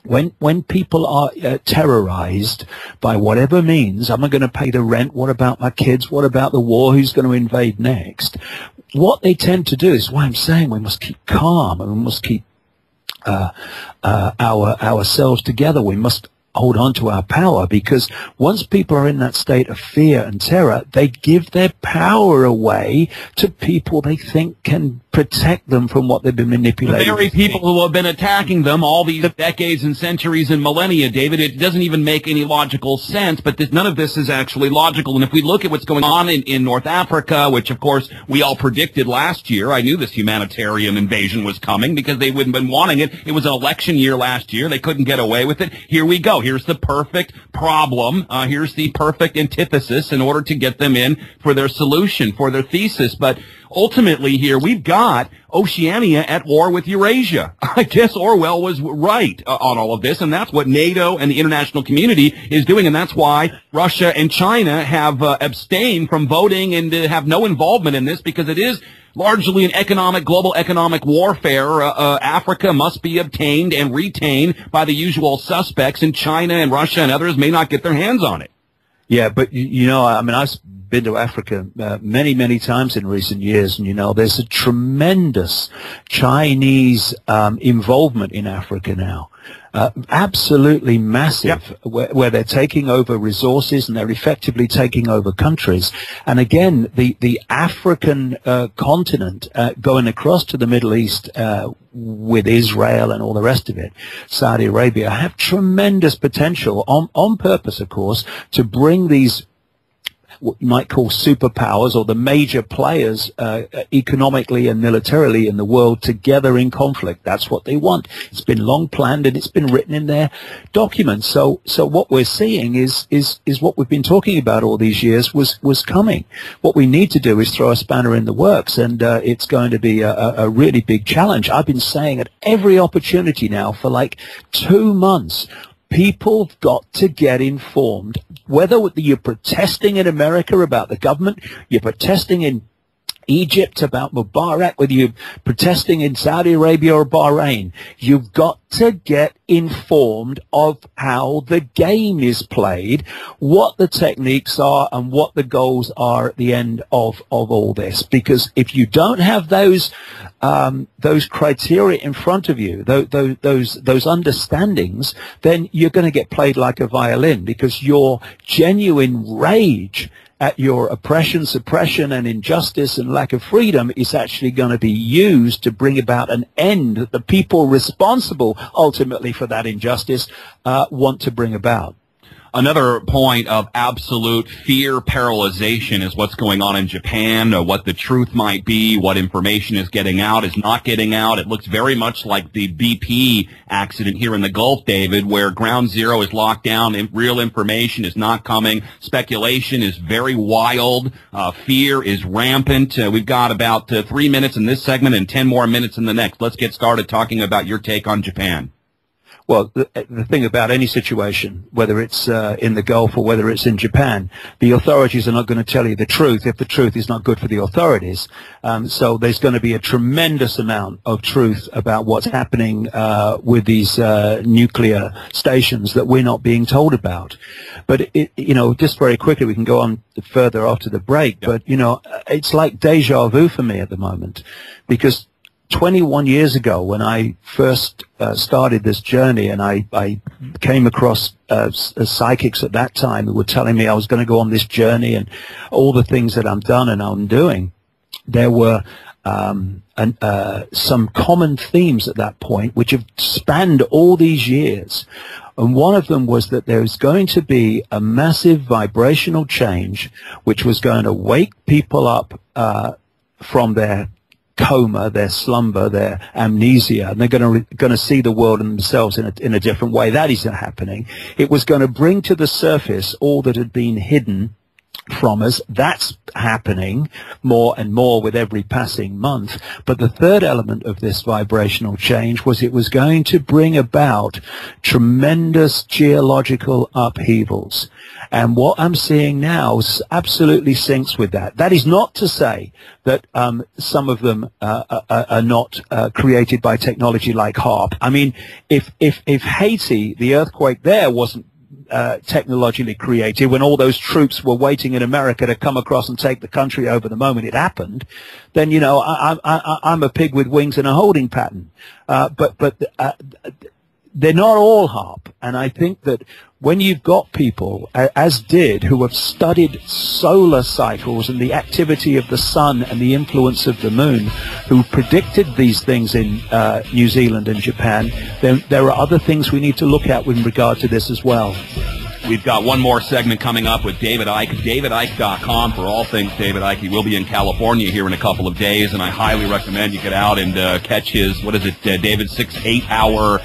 When people are terrorized by whatever means, am I going to pay the rent? What about my kids? What about the war? Who's going to invade next? What they tend to do is why I'm saying we must keep calm and we must keep ourselves together. We must hold on to our power, because once people are in that state of fear and terror, they give their power away to people they think can protect them from what they've been manipulating. The very people who have been attacking them all these decades and centuries and millennia, David. It doesn't even make any logical sense, but none of this is actually logical. And if we look at what's going on in North Africa, which of course we all predicted last year, I knew this humanitarian invasion was coming because they wouldn't have been wanting it. It was an election year last year. They couldn't get away with it. Here we go. Here's the perfect problem. Here's the perfect antithesis in order to get them in for their solution, for their thesis. But ultimately here, we've got Oceania at war with Eurasia. I guess Orwell was right on all of this, and that's what NATO and the international community is doing, and that's why Russia and China have abstained from voting and have no involvement in this, because it is largely an global economic warfare. Africa must be obtained and retained by the usual suspects, and China and Russia and others may not get their hands on it. Yeah, but I mean, I've been to Africa many, many times in recent years, and there's a tremendous Chinese involvement in Africa now. Absolutely massive, yep. where they're taking over resources and they're effectively taking over countries. And again, the African continent going across to the Middle East with Israel and all the rest of it, Saudi Arabia, have tremendous potential on purpose, of course, to bring these what you might call superpowers, or the major players economically and militarily in the world, together in conflict. That's what they want. It's been long planned and it's been written in their documents. So what we're seeing is what we've been talking about all these years was coming. What we need to do is throw a spanner in the works, and it's going to be a really big challenge. I've been saying at every opportunity now for like 2 months, people have got to get informed. Whether you're protesting in America about the government, you're protesting in Egypt about Mubarak, whether you're protesting in Saudi Arabia or Bahrain, you've got to get informed of how the game is played, what the techniques are, and what the goals are at the end of all this. Because if you don't have those criteria in front of you, those understandings, then you're going to get played like a violin, because your genuine rage at your oppression, suppression, and injustice and lack of freedom is actually going to be used to bring about an end that the people responsible ultimately for that injustice want to bring about. Another point of absolute fear paralyzation is what's going on in Japan, or what the truth might be, what information is getting out, is not getting out. It looks very much like the BP accident here in the Gulf, David, where ground zero is locked down, and real information is not coming. Speculation is very wild. Fear is rampant. We've got about 3 minutes in this segment and 10 more minutes in the next. Let's get started talking about your take on Japan. Well, the thing about any situation, whether it's in the Gulf or whether it's in Japan, the authorities are not going to tell you the truth if the truth is not good for the authorities. So there's going to be a tremendous amount of truth about what's happening with these nuclear stations that we're not being told about. But, just very quickly, we can go on further after the break, but, it's like deja vu for me at the moment, because 21 years ago, when I first started this journey, and I came across psychics at that time who were telling me I was going to go on this journey and all the things that I'm done and I'm doing, there were some common themes at that point which have spanned all these years. And one of them was that there was going to be a massive vibrational change which was going to wake people up from their coma, their slumber, their amnesia, and they're going to see the world and themselves in a different way. That isn't happening. It was going to bring to the surface all that had been hidden from us. That's happening more and more with every passing month. But the third element of this vibrational change was it was going to bring about tremendous geological upheavals. And what I'm seeing now absolutely syncs with that. That is not to say that some of them are not created by technology like HARP. I mean, if Haiti, the earthquake there, wasn't technologically created, when all those troops were waiting in America to come across and take the country over the moment it happened, then, you know, I'm a pig with wings and a holding pattern. But they're not all HARP. And I think that when you've got people, as did, who have studied solar cycles and the activity of the sun and the influence of the moon, who predicted these things in New Zealand and Japan, then there are other things we need to look at with regard to this as well. We've got one more segment coming up with David Icke, davidicke.com for all things David Icke. We'll be in California here in a couple of days, and I highly recommend you get out and catch his, what is it, David, 6-8 hour...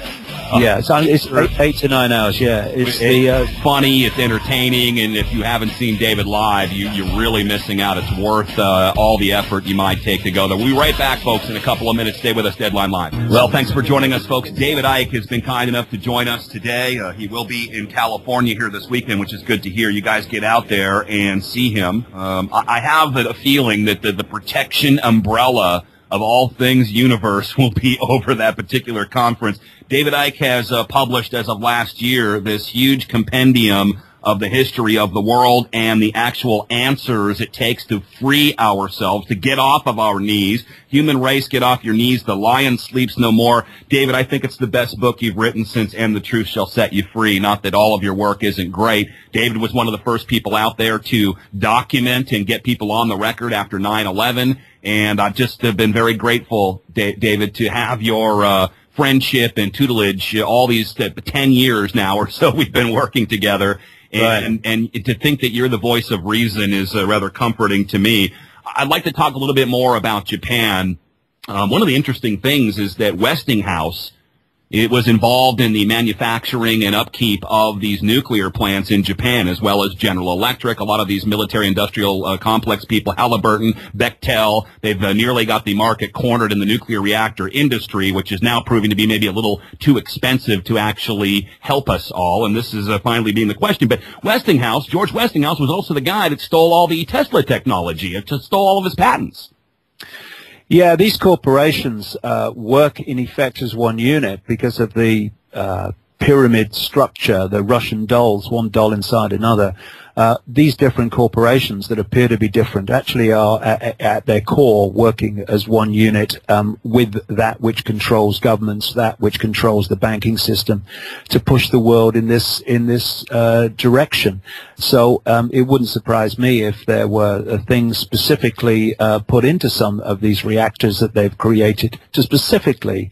yeah, it's 8 to 9 hours, yeah. It's funny, it's entertaining, and if you haven't seen David live, you're really missing out. It's worth all the effort you might take to go there. We'll be right back, folks, in a couple of minutes. Stay with us, Deadline Live. Well, thanks for joining us, folks. David Icke has been kind enough to join us today. He will be in California here this weekend, which is good to hear. You guys get out there and see him. I have a feeling that the protection umbrella of all things universe will be over that particular conference. David Icke has published, as of last year, this huge compendium of the history of the world and the actual answers it takes to free ourselves, to get off of our knees. Human race, get off your knees. The lion sleeps no more. David, I think it's the best book you've written since And the Truth Shall Set You Free. Not that all of your work isn't great. David was one of the first people out there to document and get people on the record after 9/11. And I've just been very grateful, David, to have your friendship and tutelage all these 10 years now or so we've been working together. And to think that you're the voice of reason is rather comforting to me. I'd like to talk a little bit more about Japan. One of the interesting things is that Westinghouse, it was involved in the manufacturing and upkeep of these nuclear plants in Japan, as well as General Electric. A lot of these military-industrial complex people, Halliburton, Bechtel, they've nearly got the market cornered in the nuclear reactor industry, which is now proving to be maybe a little too expensive to actually help us all. And this is finally being the question. But Westinghouse, George Westinghouse, was also the guy that stole all the Tesla technology, stole all of his patents. Yeah, these corporations work in effect as one unit because of the pyramid structure, the Russian dolls, one doll inside another. These different corporations that appear to be different actually are at their core working as one unit with that which controls governments, that which controls the banking system, to push the world in this direction. So it wouldn't surprise me if there were things specifically put into some of these reactors that they've created to specifically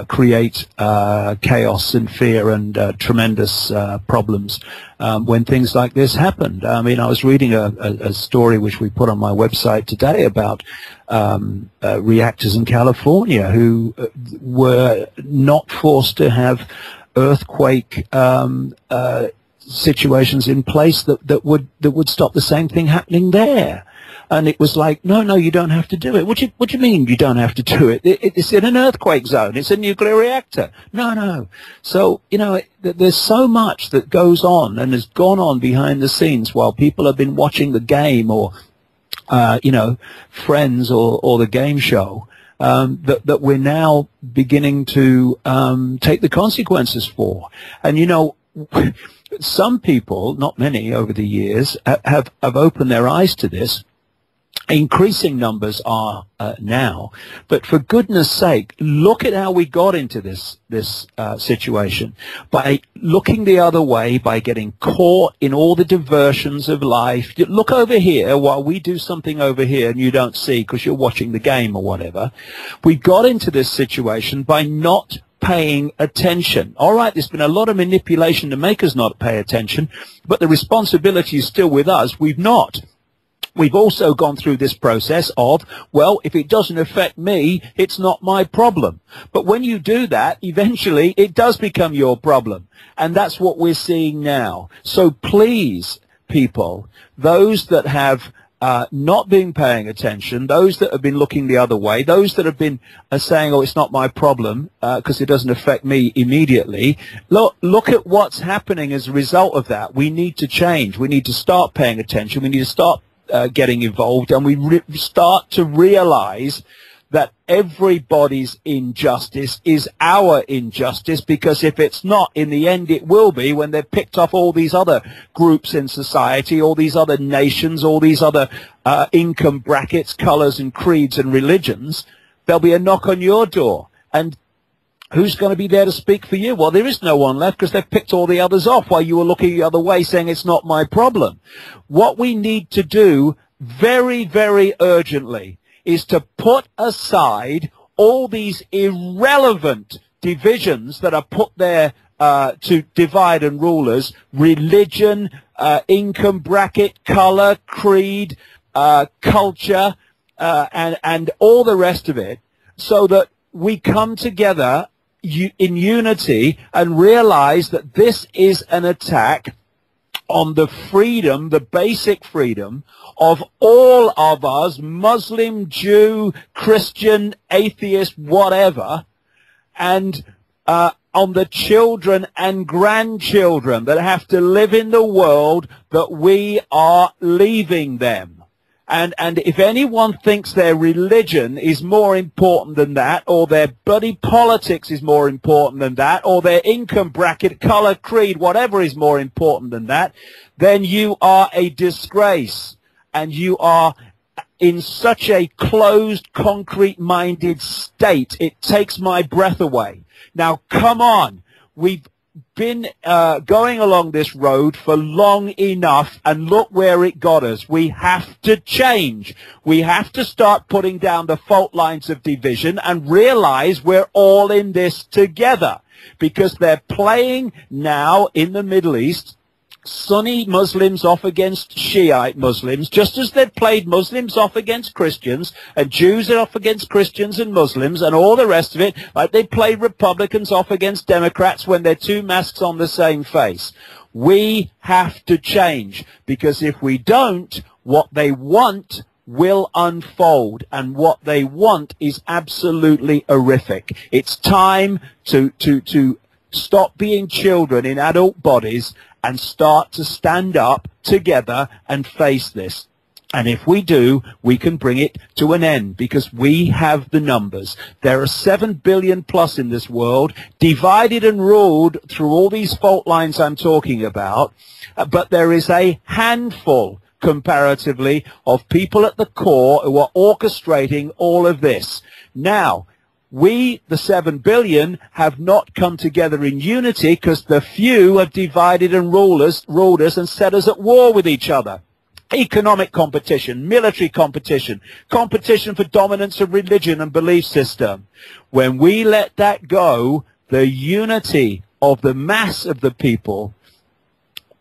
create chaos and fear and tremendous problems when things like this happened. I mean, I was reading a story which we put on my website today about reactors in California who were not forced to have earthquake situations in place that would stop the same thing happening there. And it was like, no, you don't have to do it. What do you mean you don't have to do it? It's in an earthquake zone. It's a nuclear reactor. No. So, you know, there's so much that goes on and has gone on behind the scenes while people have been watching the game or, you know, Friends or the game show, that we're now beginning to take the consequences for. And, you know, some people, not many over the years, have opened their eyes to this. Increasing numbers are now, but for goodness sake, look at how we got into this situation by looking the other way, by getting caught in all the diversions of life. Look over here while we do something over here and you don't see because you're watching the game or whatever. We got into this situation by not paying attention. All right, there's been a lot of manipulation to make us not pay attention, but the responsibility is still with us. We've not. We've also gone through this process of, well, if it doesn't affect me, it's not my problem. But when you do that, eventually it does become your problem. And that's what we're seeing now. So please people, those that have not been paying attention, those that have been looking the other way, those that have been saying, oh, it's not my problem because it doesn't affect me immediately. Look at what's happening as a result of that. We need to change. We need to start paying attention. We need to start getting involved, and we start to realize that everybody's injustice is our injustice, because if it's not, in the end it will be when they've picked off all these other groups in society, all these other nations, all these other income brackets, colors and creeds and religions. There'll be a knock on your door. And who's going to be there to speak for you? Well, there is no one left, because they've picked all the others off while you were looking the other way saying it's not my problem. What we need to do very, very urgently is to put aside all these irrelevant divisions that are put there to divide and rule us: religion, income bracket, color, creed, culture, and all the rest of it, so that we come together in unity and realize that this is an attack on the freedom, the basic freedom of all of us, Muslim, Jew, Christian, atheist, whatever, and on the children and grandchildren that have to live in the world that we are leaving them. And if anyone thinks their religion is more important than that, or their bloody politics is more important than that, or their income bracket, color, creed, whatever is more important than that, then you are a disgrace. And you are in such a closed, concrete-minded state, it takes my breath away. Now, come on. We've been going along this road for long enough, and look where it got us. We have to change. We have to start putting down the fault lines of division and realize we're all in this together, because they're playing now in the Middle East Sunni Muslims off against Shiite Muslims, just as they've played Muslims off against Christians and Jews off against Christians and Muslims and all the rest of it, like they play Republicans off against Democrats when they're two masks on the same face. We have to change, because if we don't, what they want will unfold, and what they want is absolutely horrific. It's time to stop being children in adult bodies and start to stand up together and face this. And if we do, we can bring it to an end, because we have the numbers. There are 7 billion plus in this world, divided and ruled through all these fault lines I'm talking about, but there is a handful, comparatively, of people at the core who are orchestrating all of this. Now, we, the 7 billion, have not come together in unity, because the few have divided and ruled us and set us at war with each other. Economic competition, military competition, competition for dominance of religion and belief system. When we let that go, the unity of the mass of the people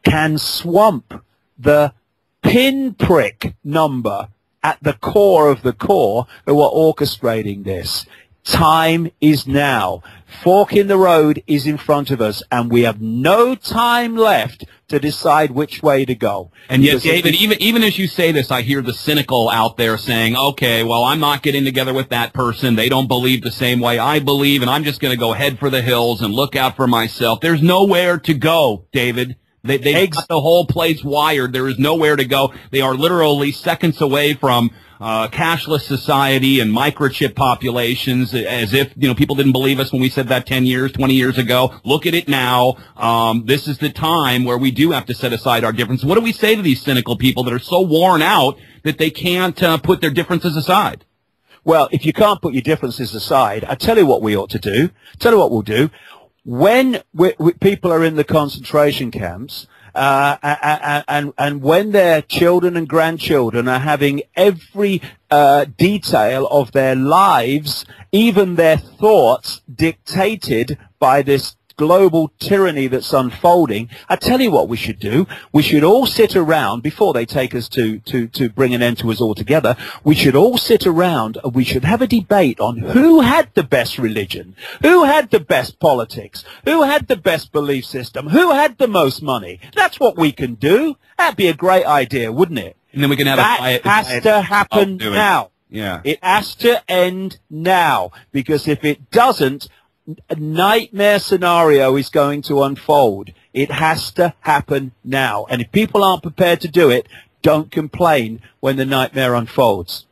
can swamp the pinprick number at the core of the core who are orchestrating this. Time is now. Fork in the road is in front of us, and we have no time left to decide which way to go. And yet, David, even as you say this, I hear the cynical out there saying, okay, well, I'm not getting together with that person. They don't believe the same way I believe, and I'm just going to go head for the hills and look out for myself. There's nowhere to go, David. They've got the whole place wired. There is nowhere to go. They are literally seconds away from cashless society and microchip populations, as if, people didn't believe us when we said that 10 years, 20 years ago. Look at it now. This is the time where we do have to set aside our differences. What do we say to these cynical people that are so worn out that they can't put their differences aside? Well, if you can't put your differences aside, I tell you what we ought to do. Tell you what we'll do. When people are in the concentration camps, and when their children and grandchildren are having every detail of their lives, even their thoughts, dictated by this global tyranny that's unfolding, I tell you what we should do. We should all sit around, before they take us to bring an end to us altogether, we should all sit around and we should have a debate on who had the best religion, who had the best politics, who had the best belief system, who had the most money. That's what we can do. That'd be a great idea, wouldn't it? And then we can have that has to happen now. Yeah. It has to end now, because if it doesn't, a nightmare scenario is going to unfold. It has to happen now. And if people aren't prepared to do it, don't complain when the nightmare unfolds.